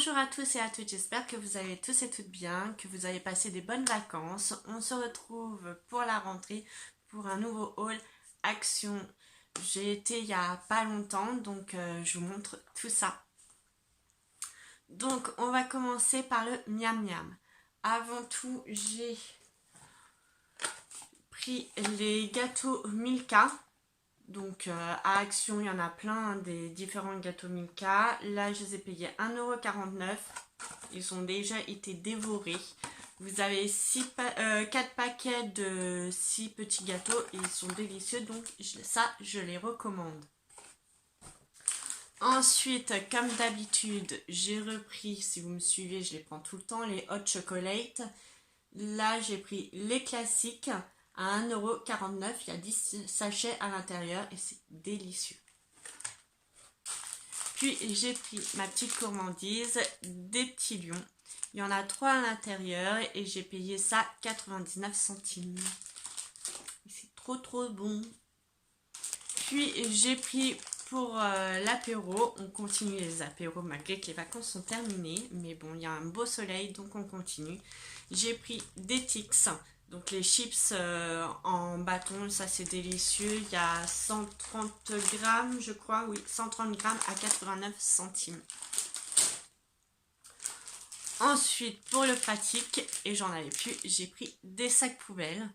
Bonjour à tous et à toutes, j'espère que vous allez tous et toutes bien, que vous avez passé des bonnes vacances. On se retrouve pour la rentrée pour un nouveau haul Action. J'ai été il y a pas longtemps, donc je vous montre tout ça. Donc on va commencer par le miam miam. Avant tout, j'ai pris les gâteaux Milka. Donc à Action, il y en a plein, des différents gâteaux Milka. Là, je les ai payés 1,49 €. Ils ont déjà été dévorés. Vous avez 4 paquets de 6 petits gâteaux et ils sont délicieux. Donc ça, je les recommande. Ensuite, comme d'habitude, j'ai repris, si vous me suivez, je les prends tout le temps, les hot chocolate. Là, j'ai pris les classiques à 1,49 €. Il y a 10 sachets à l'intérieur et c'est délicieux. Puis, j'ai pris ma petite gourmandise, des petits lions. Il y en a 3 à l'intérieur et j'ai payé ça 99 centimes. C'est trop bon. Puis, j'ai pris pour l'apéro. On continue les apéros malgré que les vacances sont terminées. Mais bon, il y a un beau soleil, donc on continue. J'ai pris des Tix. Donc les chips en bâton, ça c'est délicieux. Il y a 130 grammes, je crois, oui, 130 grammes à 89 centimes. Ensuite, pour le pratique, et j'en avais plus, j'ai pris des sacs poubelles.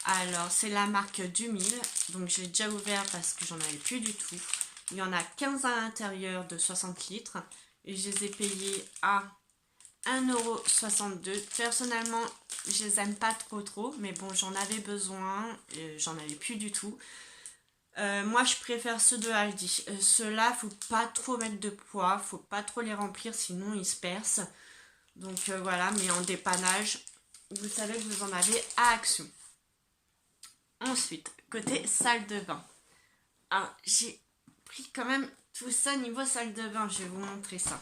Alors, c'est la marque du 1000, donc j'ai déjà ouvert parce que j'en avais plus du tout. Il y en a 15 à l'intérieur de 60 litres et je les ai payés à 1,62 €. Personnellement, je les aime pas trop, mais bon, j'en avais besoin, j'en avais plus du tout. Moi, je préfère ceux de Aldi. Ceux-là, faut pas trop mettre de poids, faut pas trop les remplir, sinon ils se percent. Donc voilà, mais en dépannage, vous savez que vous en avez à Action. Ensuite, côté salle de bain. Alors, j'ai pris quand même tout ça niveau salle de bain, je vais vous montrer ça.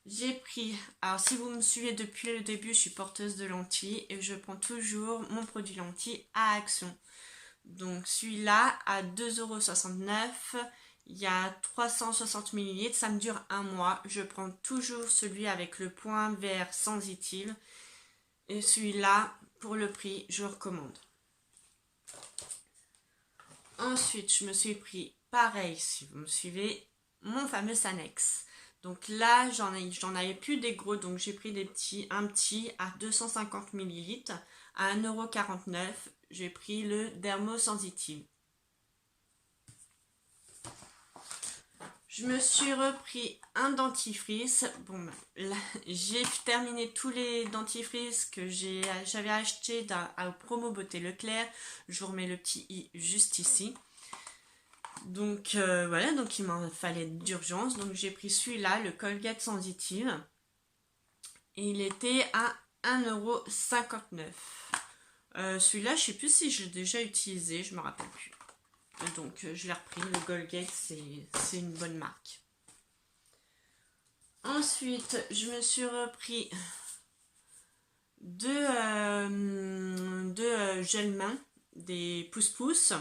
J'ai pris, alors si vous me suivez depuis le début, je suis porteuse de lentilles et je prends toujours mon produit lentilles à Action. Donc celui-là à 2,69 €, il y a 360 ml, ça me dure un mois. Je prends toujours celui avec le point vert sensitive et celui-là, pour le prix, je recommande. Ensuite, je me suis pris, pareil, si vous me suivez, mon fameux Sanex. Donc là, j'en avais plus des gros, donc j'ai pris un petit à 250 ml à 1,49 €. J'ai pris le Dermosensitive. Je me suis repris un dentifrice. Bon, là, j'ai terminé tous les dentifrices que j'avais acheté au promo Beauté Leclerc. Je vous remets le petit i juste ici. Donc voilà, donc il m'en fallait d'urgence. Donc j'ai pris celui-là, le Colgate Sensitive. Et il était à 1,59 €. Celui-là, je sais plus si je l'ai déjà utilisé, je me rappelle plus. Donc je l'ai repris, le Colgate, c'est une bonne marque. Ensuite, je me suis repris deux gel main, des pousse-pousse.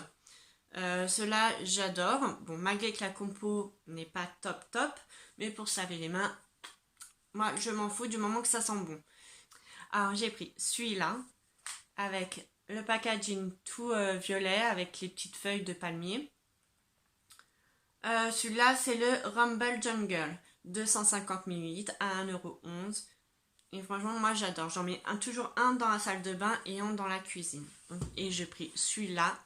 Ceux-là, j'adore. Bon, malgré que la compo n'est pas top, mais pour se laver les mains, moi, je m'en fous du moment que ça sent bon. Alors, j'ai pris celui-là avec le packaging tout violet avec les petites feuilles de palmier. Celui-là, c'est le Rumble Jungle, 250 ml à 1,11 €. Et franchement, moi j'adore. J'en mets toujours un dans la salle de bain et un dans la cuisine. Et j'ai pris celui-là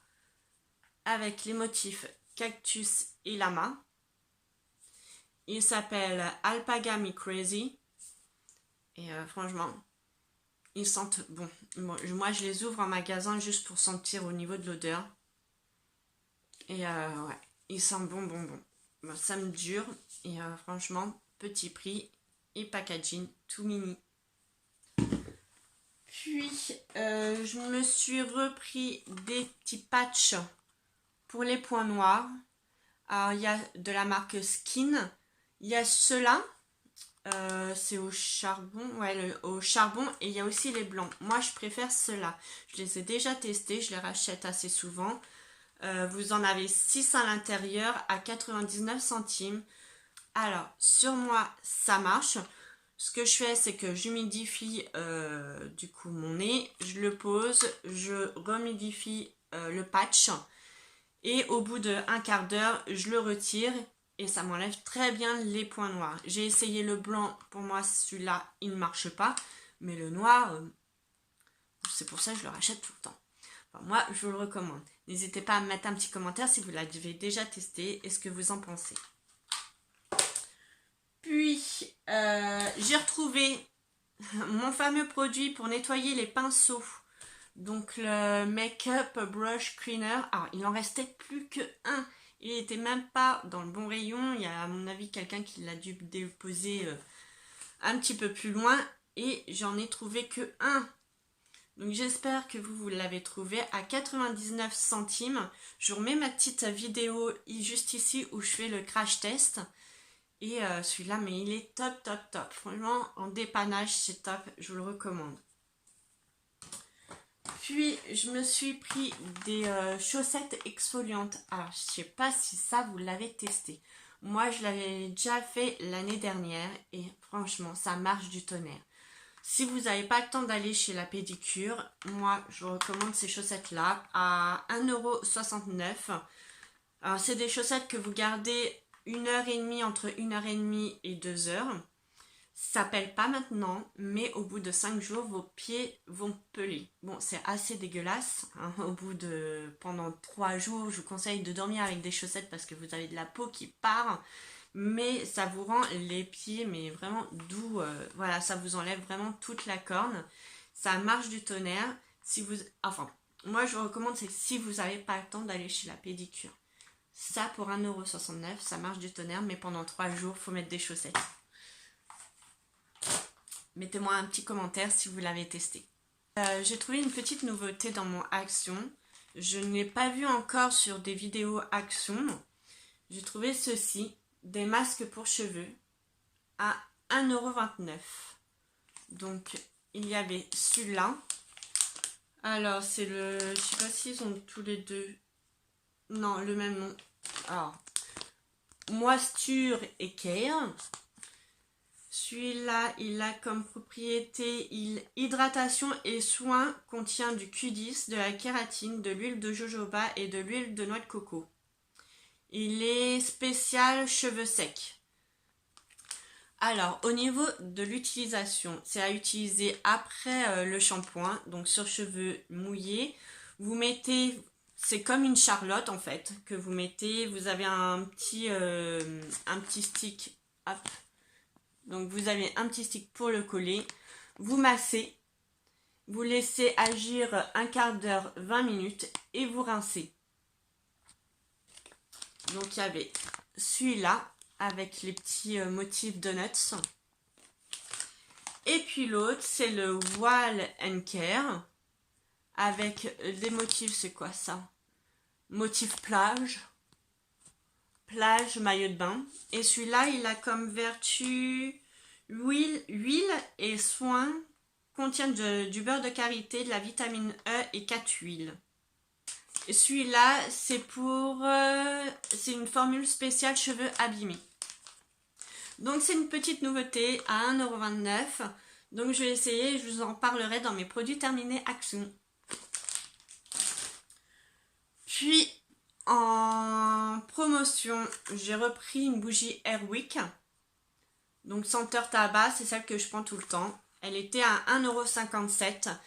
avec les motifs cactus et lama. Il s'appelle Alpaga Me Crazy. Et franchement, ils sentent bon. Moi, je les ouvre en magasin juste pour sentir au niveau de l'odeur. Et ouais, ils sentent bon. Bon, ça me dure. Et franchement, petit prix et packaging tout mini. Puis, je me suis repris des petits patchs pour les points noirs. Alors, il y a de la marque Skin. Il y a ceux-là. C'est au charbon. Ouais, au charbon. Et il y a aussi les blancs. Moi, je préfère ceux-là. Je les ai déjà testés. Je les rachète assez souvent. Vous en avez 6 à l'intérieur à 99 centimes. Alors, sur moi, ça marche. Ce que je fais, c'est que j'humidifie du coup mon nez, je le pose, je remidifie le patch et au bout d'un quart d'heure, je le retire et ça m'enlève très bien les points noirs. J'ai essayé le blanc, pour moi celui-là, il ne marche pas, mais le noir, c'est pour ça que je le rachète tout le temps. Enfin, moi, je vous le recommande. N'hésitez pas à me mettre un petit commentaire si vous l'avez déjà testé et ce que vous en pensez. Puis, j'ai retrouvé mon fameux produit pour nettoyer les pinceaux. Donc, le Make-up Brush Cleaner. Alors, il en restait plus que un. Il n'était même pas dans le bon rayon. Il y a, à mon avis, quelqu'un qui l'a dû déposer un petit peu plus loin. Et j'en ai trouvé que un. Donc, j'espère que vous l'avez trouvé à 99 centimes. Je vous remets ma petite vidéo juste ici où je fais le crash test. Et celui-là, mais il est top, top, top. Franchement, en dépannage, c'est top. Je vous le recommande. Puis, je me suis pris des chaussettes exfoliantes. Alors, je sais pas si ça, vous l'avez testé. Moi, je l'avais déjà fait l'année dernière. Et franchement, ça marche du tonnerre. Si vous n'avez pas le temps d'aller chez la pédicure, moi, je vous recommande ces chaussettes-là à 1,69 €. Alors, c'est des chaussettes que vous gardez 1h30, entre 1h30 et 2h. Ça pèle pas maintenant, mais au bout de 5 jours, vos pieds vont peler. Bon, c'est assez dégueulasse. Hein. Pendant 3 jours, je vous conseille de dormir avec des chaussettes parce que vous avez de la peau qui part. Mais ça vous rend les pieds, mais vraiment doux. Voilà, ça vous enlève vraiment toute la corne. Ça marche du tonnerre. Enfin, moi je vous recommande, c'est que si vous n'avez pas le temps d'aller chez la pédicure. Ça, pour 1,69 €, ça marche du tonnerre, mais pendant 3 jours, il faut mettre des chaussettes. Mettez-moi un petit commentaire si vous l'avez testé. J'ai trouvé une petite nouveauté dans mon Action. Je ne l'ai pas vu encore sur des vidéos Action. J'ai trouvé ceci, des masques pour cheveux, à 1,29 €. Donc, il y avait celui-là. Alors, c'est le... Je sais pas s'ils ont tous les deux... Non, le même nom. Alors, Moisture et Care. Celui-là, il a comme propriété hydratation et soin, contient du Q10, de la kératine, de l'huile de jojoba et de l'huile de noix de coco. Il est spécial cheveux secs. Alors, au niveau de l'utilisation, c'est à utiliser après le shampoing, donc sur cheveux mouillés. Vous mettez... C'est comme une charlotte en fait que vous mettez. Vous avez un petit stick. Hop. Donc vous avez un petit stick pour le coller. Vous massez. Vous laissez agir un quart d'heure, 20 minutes et vous rincez. Donc il y avait celui-là avec les petits motifs donuts. Et puis l'autre c'est le Wall & Care. Avec des motifs, c'est quoi ça? Motif plage. Plage, maillot de bain. Et celui-là, il a comme vertu huile et soin. Contient du beurre de karité, de la vitamine E et 4 huiles. Et celui-là, c'est c'est une formule spéciale cheveux abîmés. Donc c'est une petite nouveauté à 1,29 €. Donc je vais essayer et je vous en parlerai dans mes produits terminés Action. Puis, en promotion, j'ai repris une bougie Airwick. Donc, senteur tabac, c'est celle que je prends tout le temps. Elle était à 1,57 €.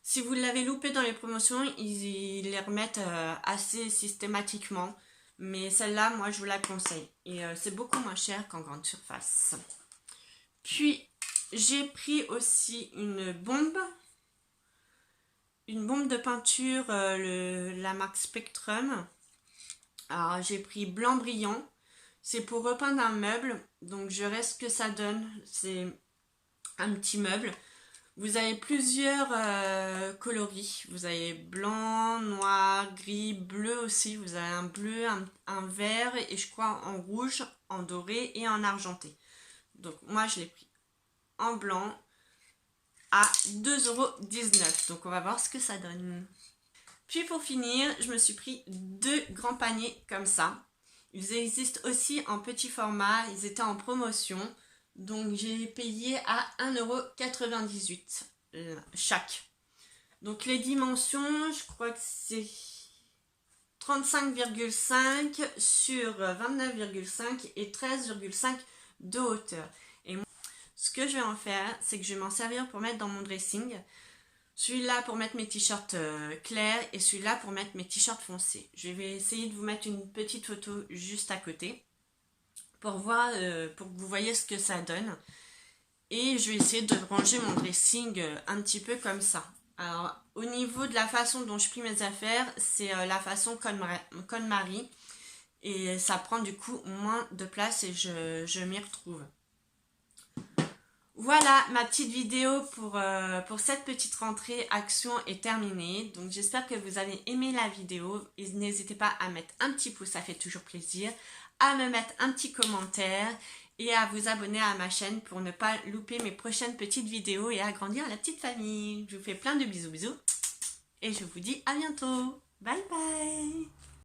Si vous l'avez loupé dans les promotions, ils les remettent assez systématiquement. Mais celle-là, moi, je vous la conseille. Et c'est beaucoup moins cher qu'en grande surface. Puis, j'ai pris aussi une bombe. Une bombe de peinture, la marque Spectrum. Alors j'ai pris blanc brillant. C'est pour repeindre un meuble. Donc je verrai ce que ça donne. C'est un petit meuble. Vous avez plusieurs coloris. Vous avez blanc, noir, gris, bleu aussi. Vous avez un bleu, un vert et je crois en rouge, en doré et en argenté. Donc moi je l'ai pris en blanc à 2,19 €. Donc on va voir ce que ça donne. Puis pour finir, je me suis pris 2 grands paniers comme ça. Ils existent aussi en petit format, ils étaient en promotion. Donc j'ai payé à 1,98 € chaque. Donc les dimensions, je crois que c'est 35,5 sur 29,5 et 13,5 de hauteur. Et moi, ce que je vais en faire, c'est que je vais m'en servir pour mettre dans mon dressing. Celui-là pour mettre mes t-shirts clairs et celui-là pour mettre mes t-shirts foncés. Je vais essayer de vous mettre une petite photo juste à côté pour voir, pour que vous voyez ce que ça donne. Et je vais essayer de ranger mon dressing un petit peu comme ça. Alors, au niveau de la façon dont je plie mes affaires, c'est la façon KonMari. Et ça prend du coup moins de place et je m'y retrouve. Voilà, ma petite vidéo pour cette petite rentrée action est terminée. Donc j'espère que vous avez aimé la vidéo. Et n'hésitez pas à mettre un petit pouce, ça fait toujours plaisir. À me mettre un petit commentaire et à vous abonner à ma chaîne pour ne pas louper mes prochaines petites vidéos et agrandir la petite famille. Je vous fais plein de bisous et je vous dis à bientôt. Bye bye.